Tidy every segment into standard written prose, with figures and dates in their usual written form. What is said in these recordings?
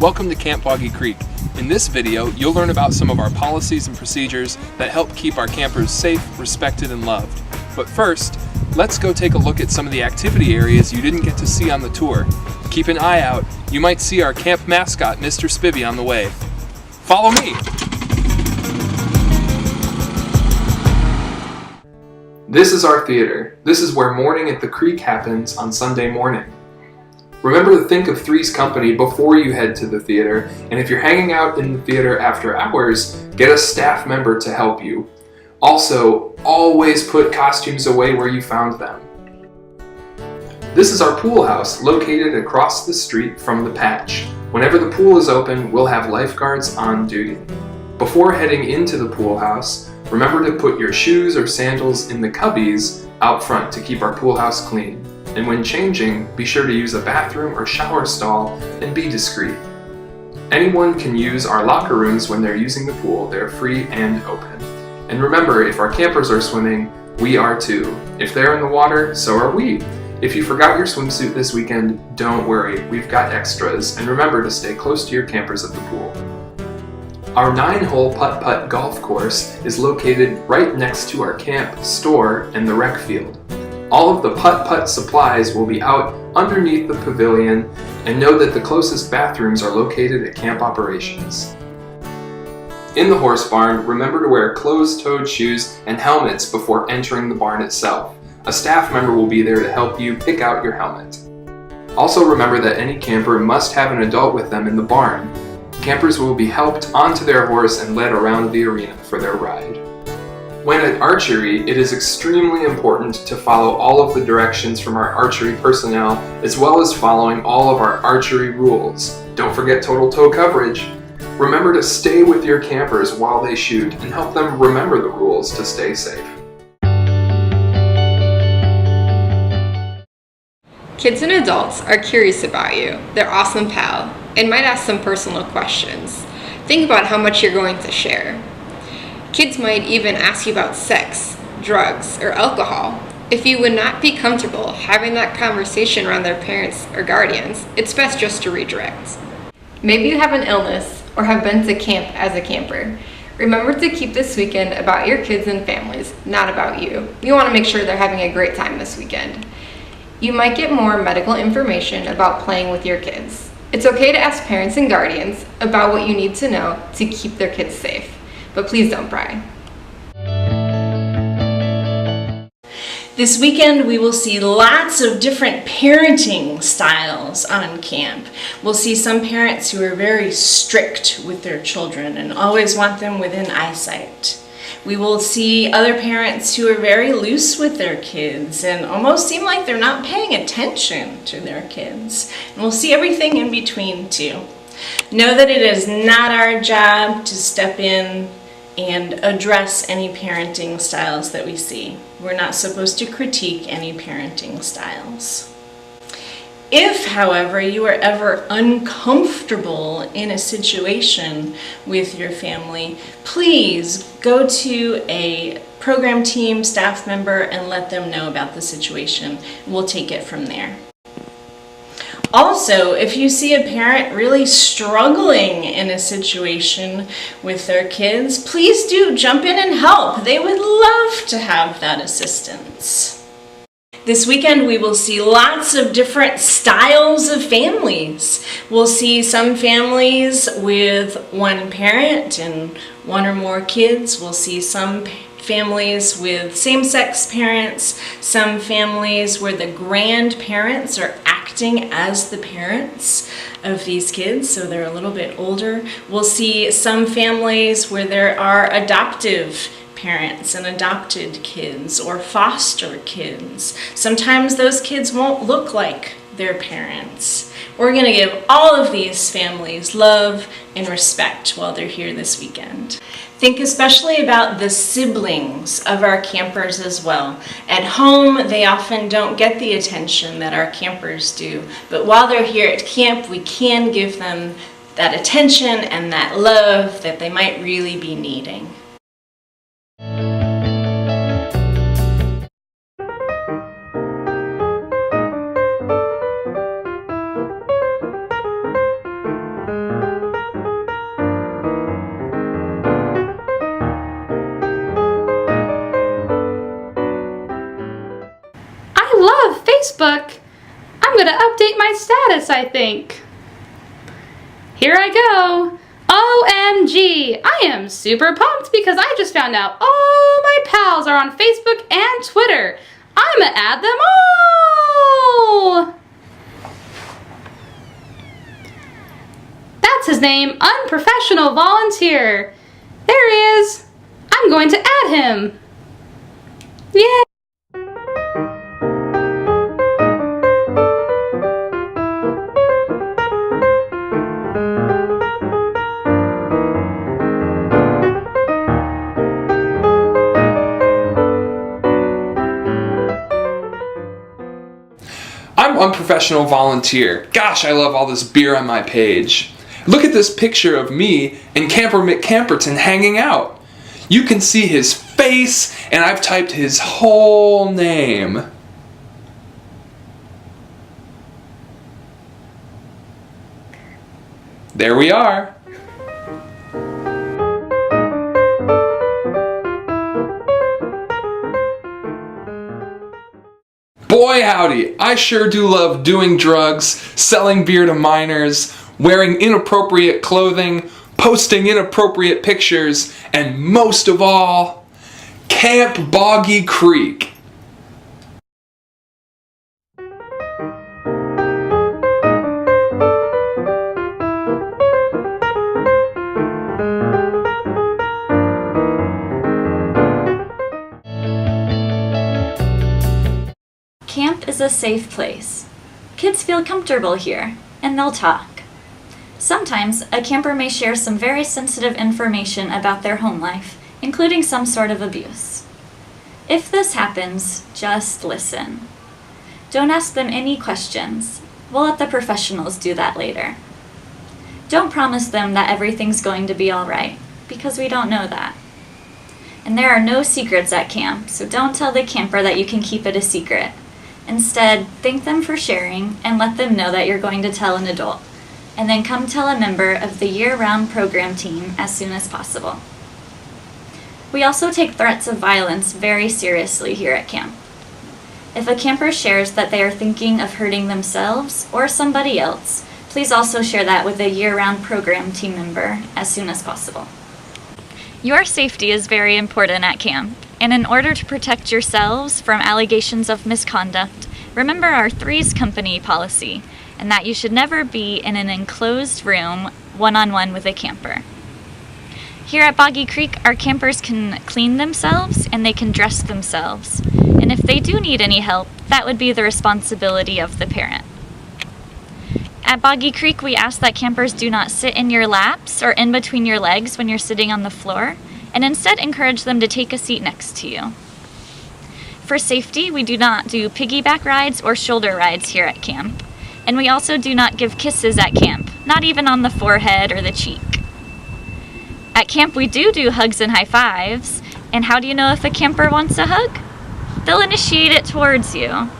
Welcome to Camp Boggy Creek. In this video, you'll learn about some of our policies and procedures that help keep our campers safe, respected, and loved. But first, let's go take a look at some of the activity areas you didn't get to see on the tour. Keep an eye out. You might see our camp mascot, Mr. Spivvy, on the way. Follow me! This is our theater. This is where Morning at the Creek happens on Sunday morning. Remember to think of Three's Company before you head to the theater, and if you're hanging out in the theater after hours, get a staff member to help you. Also, always put costumes away where you found them. This is our pool house, located across the street from the patch. Whenever the pool is open, we'll have lifeguards on duty. Before heading into the pool house, remember to put your shoes or sandals in the cubbies out front to keep our pool house clean. And when changing, be sure to use a bathroom or shower stall and be discreet. Anyone can use our locker rooms when they're using the pool. They're free and open. And remember, if our campers are swimming, we are too. If they're in the water, so are we. If you forgot your swimsuit this weekend, don't worry, we've got extras. And remember to stay close to your campers at the pool. Our 9-hole putt-putt golf course is located right next to our camp, store, and the rec field. All of the putt-putt supplies will be out underneath the pavilion, and know that the closest bathrooms are located at camp operations. In the horse barn, remember to wear closed-toed shoes and helmets before entering the barn itself. A staff member will be there to help you pick out your helmet. Also remember that any camper must have an adult with them in the barn. Campers will be helped onto their horse and led around the arena for their ride. When at archery, it is extremely important to follow all of the directions from our archery personnel, as well as following all of our archery rules. Don't forget total toe coverage. Remember to stay with your campers while they shoot and help them remember the rules to stay safe. Kids and adults are curious about you, their awesome pal, and might ask some personal questions. Think about how much you're going to share. Kids might even ask you about sex, drugs, or alcohol. If you would not be comfortable having that conversation around their parents or guardians, it's best just to redirect. Maybe you have an illness or have been to camp as a camper. Remember to keep this weekend about your kids and families, not about you. You want to make sure they're having a great time this weekend. You might get more medical information about playing with your kids. It's okay to ask parents and guardians about what you need to know to keep their kids safe. But please don't pry. This weekend we will see lots of different parenting styles on camp. We'll see some parents who are very strict with their children and always want them within eyesight. We will see other parents who are very loose with their kids and almost seem like they're not paying attention to their kids. And we'll see everything in between too. Know that it is not our job to step in and address any parenting styles that we see. We're not supposed to critique any parenting styles. If, however, you are ever uncomfortable in a situation with your family, please go to a program team, staff member, and let them know about the situation. We'll take it from there. Also, if you see a parent really struggling in a situation with their kids, please do jump in and help. They would love to have that assistance. This weekend we will see lots of different styles of families. We'll see some families with one parent and one or more kids. We'll see some families with same-sex parents, some families where the grandparents are acting as the parents of these kids, so they're a little bit older. We'll see some families where there are adoptive parents and adopted kids or foster kids. Sometimes those kids won't look like their parents. We're going to give all of these families love and respect while they're here this weekend. Think especially about the siblings of our campers as well. At home, they often don't get the attention that our campers do, but while they're here at camp, we can give them that attention and that love that they might really be needing. my status, I think. Here I go. OMG, I am super pumped because I just found out all my pals are on Facebook and Twitter. I'm gonna add them all. That's his name, Unprofessional Volunteer. There he is. I'm going to add him. Yay! I'm Unprofessional Volunteer. Gosh, I love all this beer on my page. Look at this picture of me and Camper McCamperton hanging out. You can see his face, and I've typed his whole name. There we are. Boy howdy, I sure do love doing drugs, selling beer to minors, wearing inappropriate clothing, posting inappropriate pictures, and most of all, Camp Boggy Creek. Camp is a safe place. Kids feel comfortable here, and they'll talk. Sometimes, a camper may share some very sensitive information about their home life, including some sort of abuse. If this happens, just listen. Don't ask them any questions. We'll let the professionals do that later. Don't promise them that everything's going to be alright, because we don't know that. And there are no secrets at camp, so don't tell the camper that you can keep it a secret. Instead, thank them for sharing and let them know that you're going to tell an adult, and then come tell a member of the year-round program team as soon as possible. We also take threats of violence very seriously here at camp. If a camper shares that they are thinking of hurting themselves or somebody else, please also share that with a year-round program team member as soon as possible. Your safety is very important at camp, and in order to protect yourselves from allegations of misconduct, remember our Threes Company policy, and that you should never be in an enclosed room one-on-one with a camper. Here at Boggy Creek, our campers can clean themselves and they can dress themselves, and if they do need any help, that would be the responsibility of the parent. At Boggy Creek, we ask that campers do not sit in your laps or in between your legs when you're sitting on the floor, and instead encourage them to take a seat next to you. For safety, we do not do piggyback rides or shoulder rides here at camp, and we also do not give kisses at camp, not even on the forehead or the cheek. At camp, we do hugs and high fives, and how do you know if a camper wants a hug? They'll initiate it towards you.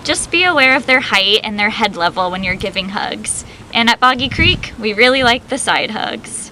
Just be aware of their height and their head level when you're giving hugs. And at Boggy Creek, we really like the side hugs.